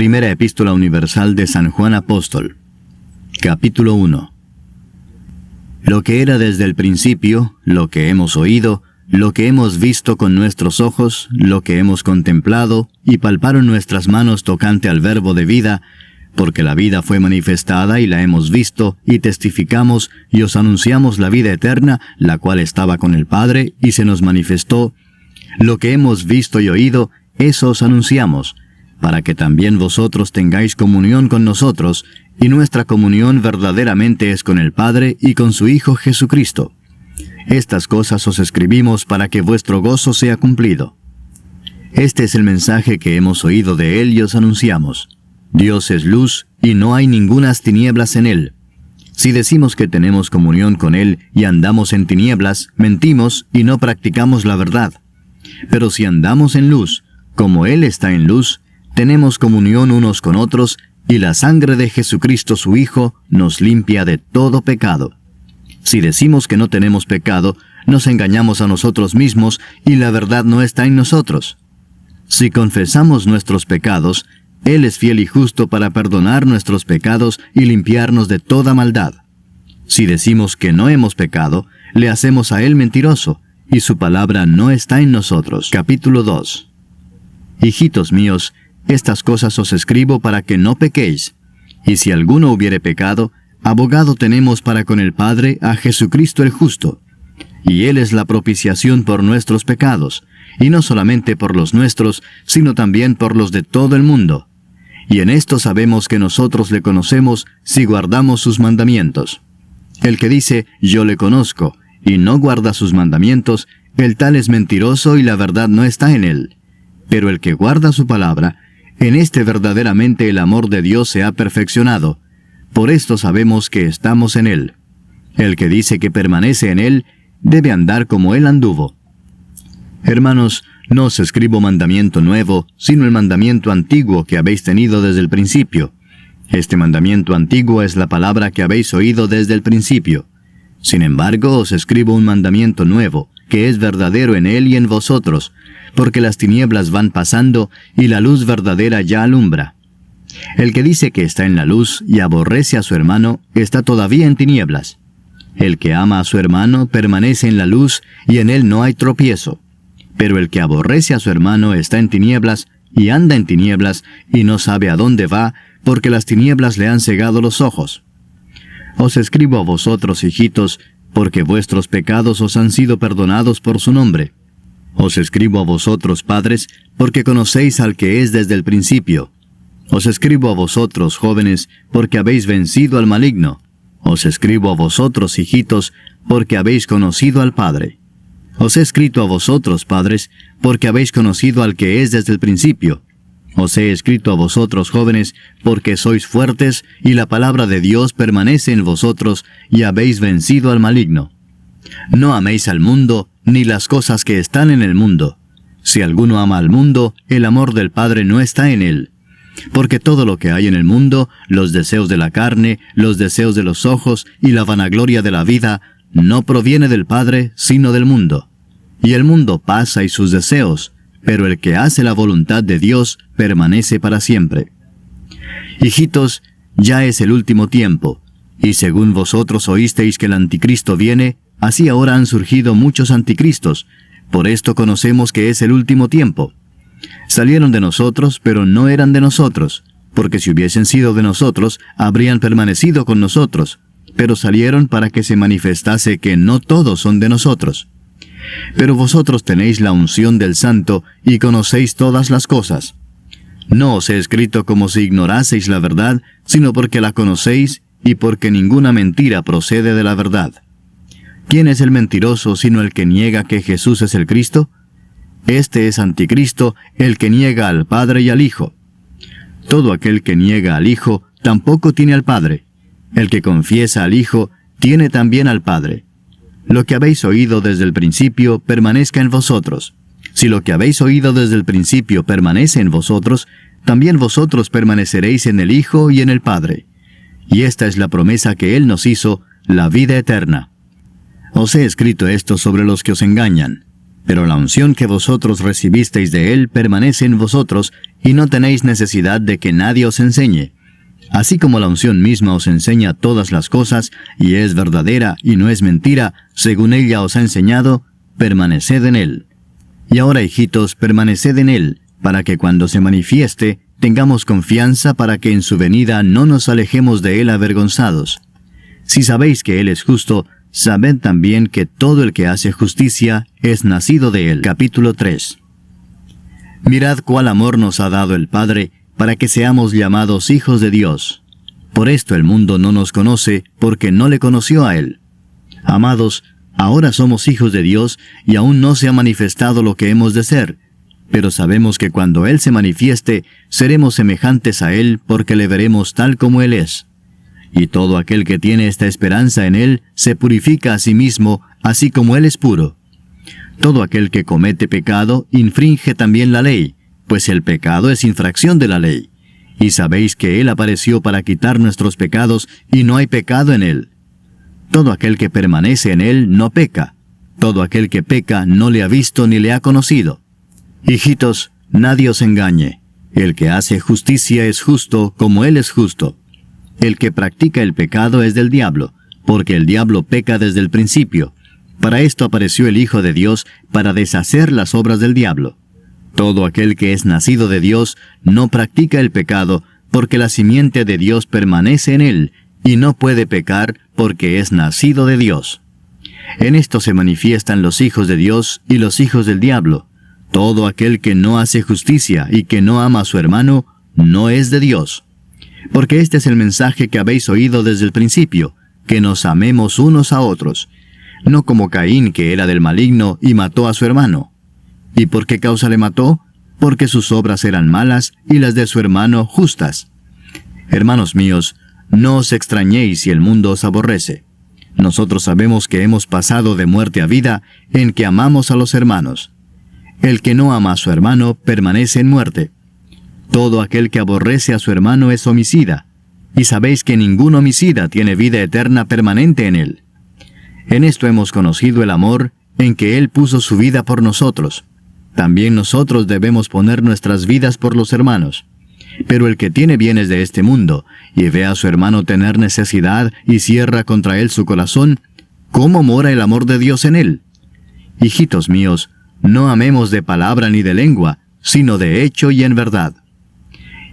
Primera Epístola Universal de San Juan Apóstol. Capítulo 1. Lo que era desde el principio, lo que hemos oído, lo que hemos visto con nuestros ojos, lo que hemos contemplado, y palparon nuestras manos tocante al Verbo de vida, porque la vida fue manifestada y la hemos visto, y testificamos, y os anunciamos la vida eterna, la cual estaba con el Padre, y se nos manifestó. Lo que hemos visto y oído, eso os anunciamos, para que también vosotros tengáis comunión con nosotros, y nuestra comunión verdaderamente es con el Padre y con su Hijo Jesucristo. Estas cosas os escribimos para que vuestro gozo sea cumplido. Este es el mensaje que hemos oído de Él y os anunciamos. Dios es luz, y no hay ningunas tinieblas en Él. Si decimos que tenemos comunión con Él y andamos en tinieblas, mentimos y no practicamos la verdad. Pero si andamos en luz, como Él está en luz, tenemos comunión unos con otros, y la sangre de Jesucristo su Hijo nos limpia de todo pecado. Si decimos que no tenemos pecado, nos engañamos a nosotros mismos, y la verdad no está en nosotros. Si confesamos nuestros pecados, Él es fiel y justo para perdonar nuestros pecados y limpiarnos de toda maldad. Si decimos que no hemos pecado, le hacemos a Él mentiroso, y su palabra no está en nosotros. Capítulo 2. Hijitos míos, estas cosas os escribo para que no pequéis. Y si alguno hubiere pecado, abogado tenemos para con el Padre a Jesucristo el justo. Y Él es la propiciación por nuestros pecados, y no solamente por los nuestros, sino también por los de todo el mundo. Y en esto sabemos que nosotros le conocemos si guardamos sus mandamientos. El que dice, yo le conozco, y no guarda sus mandamientos, el tal es mentiroso y la verdad no está en él. Pero el que guarda su palabra, en este verdaderamente el amor de Dios se ha perfeccionado. Por esto sabemos que estamos en Él. El que dice que permanece en Él, debe andar como Él anduvo. Hermanos, no os escribo mandamiento nuevo, sino el mandamiento antiguo que habéis tenido desde el principio. Este mandamiento antiguo es la palabra que habéis oído desde el principio. Sin embargo, os escribo un mandamiento nuevo, que es verdadero en Él y en vosotros, porque las tinieblas van pasando y la luz verdadera ya alumbra. El que dice que está en la luz y aborrece a su hermano, está todavía en tinieblas. El que ama a su hermano permanece en la luz y en él no hay tropiezo. Pero el que aborrece a su hermano está en tinieblas y anda en tinieblas y no sabe a dónde va, porque las tinieblas le han cegado los ojos. Os escribo a vosotros, hijitos, porque vuestros pecados os han sido perdonados por su nombre. Os escribo a vosotros, padres, porque conocéis al que es desde el principio. Os escribo a vosotros, jóvenes, porque habéis vencido al maligno. Os escribo a vosotros, hijitos, porque habéis conocido al Padre. Os he escrito a vosotros, padres, porque habéis conocido al que es desde el principio. Os he escrito a vosotros, jóvenes, porque sois fuertes, y la palabra de Dios permanece en vosotros, y habéis vencido al maligno. No améis al mundo, ni las cosas que están en el mundo. Si alguno ama al mundo, el amor del Padre no está en él. Porque todo lo que hay en el mundo, los deseos de la carne, los deseos de los ojos y la vanagloria de la vida, no proviene del Padre, sino del mundo. Y el mundo pasa y sus deseos, pero el que hace la voluntad de Dios permanece para siempre. Hijitos, ya es el último tiempo, y según vosotros oísteis que el anticristo viene, así ahora han surgido muchos anticristos. Por esto conocemos que es el último tiempo. Salieron de nosotros, pero no eran de nosotros, porque si hubiesen sido de nosotros, habrían permanecido con nosotros. Pero salieron para que se manifestase que no todos son de nosotros. Pero vosotros tenéis la unción del Santo y conocéis todas las cosas. No os he escrito como si ignoraseis la verdad, sino porque la conocéis y porque ninguna mentira procede de la verdad. ¿Quién es el mentiroso sino el que niega que Jesús es el Cristo? Este es anticristo, el que niega al Padre y al Hijo. Todo aquel que niega al Hijo tampoco tiene al Padre. El que confiesa al Hijo tiene también al Padre. Lo que habéis oído desde el principio permanezca en vosotros. Si lo que habéis oído desde el principio permanece en vosotros, también vosotros permaneceréis en el Hijo y en el Padre. Y esta es la promesa que Él nos hizo, la vida eterna. Os he escrito esto sobre los que os engañan. Pero la unción que vosotros recibisteis de Él permanece en vosotros, y no tenéis necesidad de que nadie os enseñe. Así como la unción misma os enseña todas las cosas, y es verdadera y no es mentira, según ella os ha enseñado, permaneced en Él. Y ahora, hijitos, permaneced en Él, para que cuando se manifieste, tengamos confianza para que en su venida no nos alejemos de Él avergonzados. Si sabéis que Él es justo, sabed también que todo el que hace justicia es nacido de Él. Capítulo 3. Mirad cuál amor nos ha dado el Padre, para que seamos llamados hijos de Dios. Por esto el mundo no nos conoce, porque no le conoció a Él. Amados, ahora somos hijos de Dios, y aún no se ha manifestado lo que hemos de ser. Pero sabemos que cuando Él se manifieste, seremos semejantes a Él, porque le veremos tal como Él es. Y todo aquel que tiene esta esperanza en Él, se purifica a sí mismo, así como Él es puro. Todo aquel que comete pecado, infringe también la ley, pues el pecado es infracción de la ley. Y sabéis que Él apareció para quitar nuestros pecados, y no hay pecado en Él. Todo aquel que permanece en Él no peca. Todo aquel que peca no le ha visto ni le ha conocido. Hijitos, nadie os engañe. El que hace justicia es justo, como Él es justo. El que practica el pecado es del diablo, porque el diablo peca desde el principio. Para esto apareció el Hijo de Dios, para deshacer las obras del diablo. Todo aquel que es nacido de Dios no practica el pecado, porque la simiente de Dios permanece en él, y no puede pecar porque es nacido de Dios. En esto se manifiestan los hijos de Dios y los hijos del diablo. Todo aquel que no hace justicia y que no ama a su hermano, no es de Dios. Porque este es el mensaje que habéis oído desde el principio, que nos amemos unos a otros, no como Caín, que era del maligno y mató a su hermano. ¿Y por qué causa le mató? Porque sus obras eran malas y las de su hermano justas. Hermanos míos, no os extrañéis si el mundo os aborrece. Nosotros sabemos que hemos pasado de muerte a vida en que amamos a los hermanos. El que no ama a su hermano permanece en muerte. Todo aquel que aborrece a su hermano es homicida, y sabéis que ningún homicida tiene vida eterna permanente en él. En esto hemos conocido el amor, en que Él puso su vida por nosotros. También nosotros debemos poner nuestras vidas por los hermanos. Pero el que tiene bienes de este mundo, y ve a su hermano tener necesidad y cierra contra él su corazón, ¿cómo mora el amor de Dios en él? Hijitos míos, no amemos de palabra ni de lengua, sino de hecho y en verdad.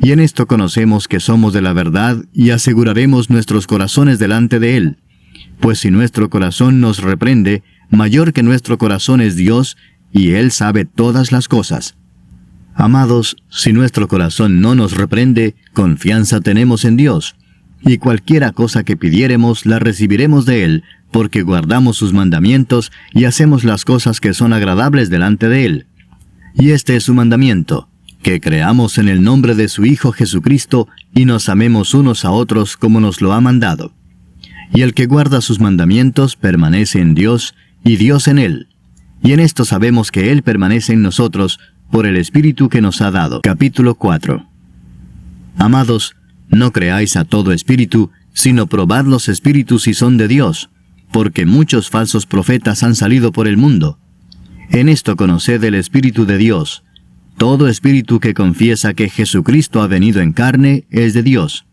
Y en esto conocemos que somos de la verdad, y aseguraremos nuestros corazones delante de Él. Pues si nuestro corazón nos reprende, mayor que nuestro corazón es Dios, y Él sabe todas las cosas. Amados, si nuestro corazón no nos reprende, confianza tenemos en Dios, y cualquiera cosa que pidiéremos la recibiremos de Él, porque guardamos sus mandamientos y hacemos las cosas que son agradables delante de Él. Y este es su mandamiento, que creamos en el nombre de su Hijo Jesucristo, y nos amemos unos a otros como nos lo ha mandado. Y el que guarda sus mandamientos permanece en Dios, y Dios en él. Y en esto sabemos que Él permanece en nosotros, por el Espíritu que nos ha dado. Capítulo 4. Amados, no creáis a todo espíritu, sino probad los espíritus si son de Dios, porque muchos falsos profetas han salido por el mundo. En esto conoced el Espíritu de Dios. Todo espíritu que confiesa que Jesucristo ha venido en carne es de Dios.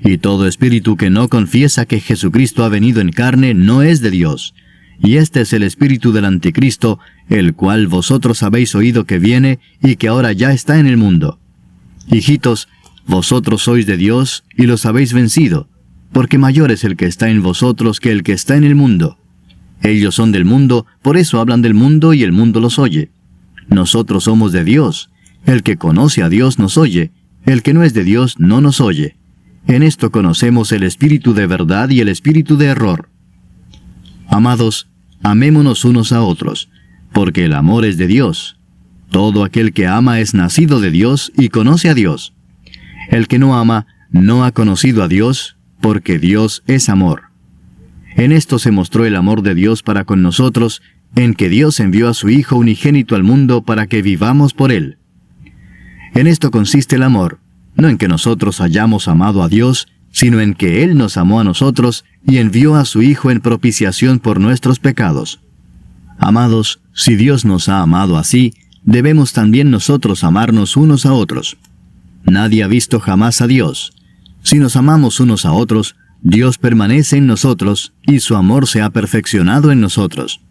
Y todo espíritu que no confiesa que Jesucristo ha venido en carne no es de Dios. Y este es el espíritu del anticristo, el cual vosotros habéis oído que viene y que ahora ya está en el mundo. Hijitos, vosotros sois de Dios y los habéis vencido, porque mayor es el que está en vosotros que el que está en el mundo. Ellos son del mundo, por eso hablan del mundo y el mundo los oye. Nosotros somos de Dios. El que conoce a Dios nos oye, el que no es de Dios no nos oye. En esto conocemos el espíritu de verdad y el espíritu de error. Amados, amémonos unos a otros, porque el amor es de Dios. Todo aquel que ama es nacido de Dios y conoce a Dios. El que no ama no ha conocido a Dios, porque Dios es amor. En esto se mostró el amor de Dios para con nosotros, en que Dios envió a su Hijo unigénito al mundo para que vivamos por Él. En esto consiste el amor, no en que nosotros hayamos amado a Dios, sino en que Él nos amó a nosotros y envió a su Hijo en propiciación por nuestros pecados. Amados, si Dios nos ha amado así, debemos también nosotros amarnos unos a otros. Nadie ha visto jamás a Dios. Si nos amamos unos a otros, Dios permanece en nosotros y su amor se ha perfeccionado en nosotros.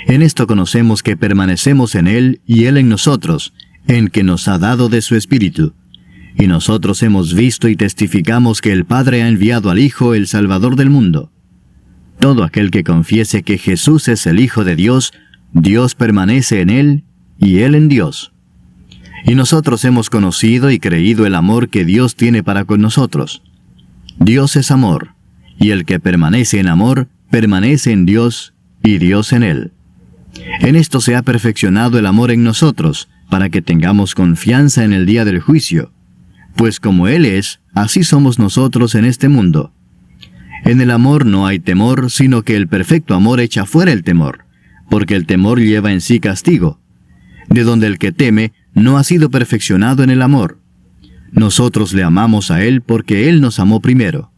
En esto conocemos que permanecemos en Él y Él en nosotros, en que nos ha dado de su Espíritu. Y nosotros hemos visto y testificamos que el Padre ha enviado al Hijo, el Salvador del mundo. Todo aquel que confiese que Jesús es el Hijo de Dios, Dios permanece en Él y Él en Dios. Y nosotros hemos conocido y creído el amor que Dios tiene para con nosotros. Dios es amor, y el que permanece en amor, permanece en Dios y Dios en él. En esto se ha perfeccionado el amor en nosotros, para que tengamos confianza en el día del juicio. Pues como Él es, así somos nosotros en este mundo. En el amor no hay temor, sino que el perfecto amor echa fuera el temor, porque el temor lleva en sí castigo, de donde el que teme no ha sido perfeccionado en el amor. Nosotros le amamos a Él porque Él nos amó primero.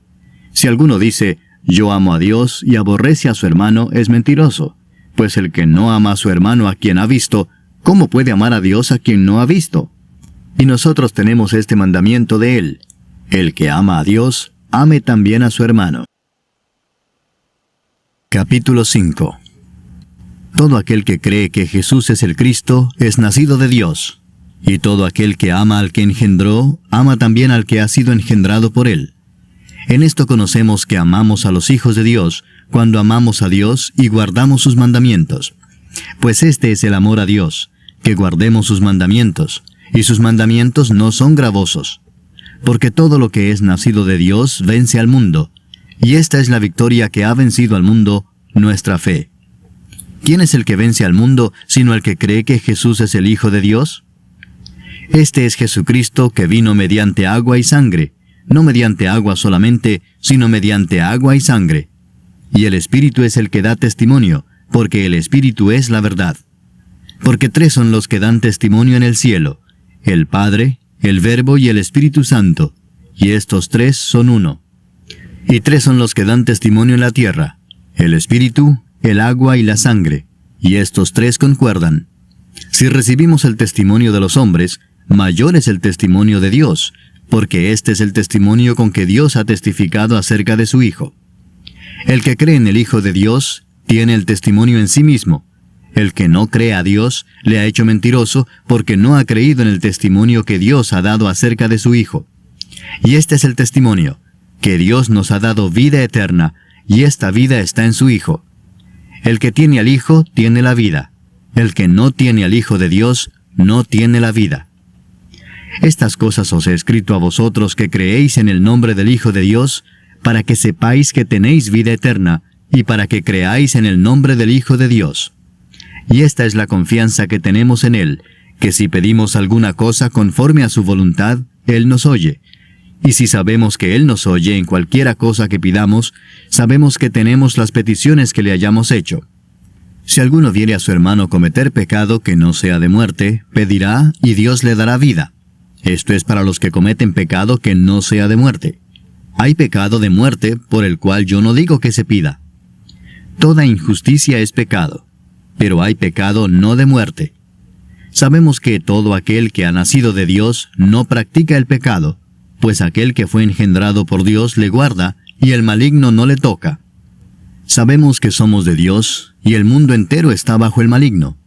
Si alguno dice, yo amo a Dios y aborrece a su hermano, es mentiroso, pues el que no ama a su hermano a quien ha visto, ¿cómo puede amar a Dios a quien no ha visto? Y nosotros tenemos este mandamiento de Él: el que ama a Dios, ame también a su hermano. Capítulo 5. Todo aquel que cree que Jesús es el Cristo es nacido de Dios, y todo aquel que ama al que engendró, ama también al que ha sido engendrado por Él. En esto conocemos que amamos a los hijos de Dios, cuando amamos a Dios y guardamos sus mandamientos. Pues este es el amor a Dios, que guardemos sus mandamientos, y sus mandamientos no son gravosos. Porque todo lo que es nacido de Dios vence al mundo, y esta es la victoria que ha vencido al mundo, nuestra fe. ¿Quién es el que vence al mundo, sino el que cree que Jesús es el Hijo de Dios? Este es Jesucristo que vino mediante agua y sangre, no mediante agua solamente, sino mediante agua y sangre. Y el Espíritu es el que da testimonio, porque el Espíritu es la verdad. Porque 3 son los que dan testimonio en el cielo: el Padre, el Verbo y el Espíritu Santo, y estos 3 son uno. Y 3 son los que dan testimonio en la tierra: el Espíritu, el agua y la sangre, y estos 3 concuerdan. Si recibimos el testimonio de los hombres, mayor es el testimonio de Dios, porque este es el testimonio con que Dios ha testificado acerca de su Hijo. El que cree en el Hijo de Dios tiene el testimonio en sí mismo. El que no cree a Dios le ha hecho mentiroso, porque no ha creído en el testimonio que Dios ha dado acerca de su Hijo. Y este es el testimonio, que Dios nos ha dado vida eterna, y esta vida está en su Hijo. El que tiene al Hijo tiene la vida. El que no tiene al Hijo de Dios no tiene la vida. Estas cosas os he escrito a vosotros que creéis en el nombre del Hijo de Dios, para que sepáis que tenéis vida eterna, y para que creáis en el nombre del Hijo de Dios. Y esta es la confianza que tenemos en Él, que si pedimos alguna cosa conforme a su voluntad, Él nos oye. Y si sabemos que Él nos oye en cualquiera cosa que pidamos, sabemos que tenemos las peticiones que le hayamos hecho. Si alguno viere a su hermano cometer pecado que no sea de muerte, pedirá y Dios le dará vida. Esto es para los que cometen pecado que no sea de muerte. Hay pecado de muerte por el cual yo no digo que se pida. Toda injusticia es pecado, pero hay pecado no de muerte. Sabemos que todo aquel que ha nacido de Dios no practica el pecado, pues aquel que fue engendrado por Dios le guarda, y el maligno no le toca. Sabemos que somos de Dios, y el mundo entero está bajo el maligno.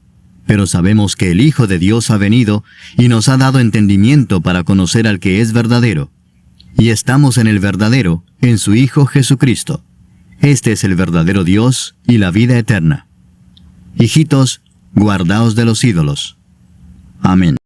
Pero sabemos que el Hijo de Dios ha venido, y nos ha dado entendimiento para conocer al que es verdadero. Y estamos en el verdadero, en su Hijo Jesucristo. Este es el verdadero Dios y la vida eterna. Hijitos, guardaos de los ídolos. Amén.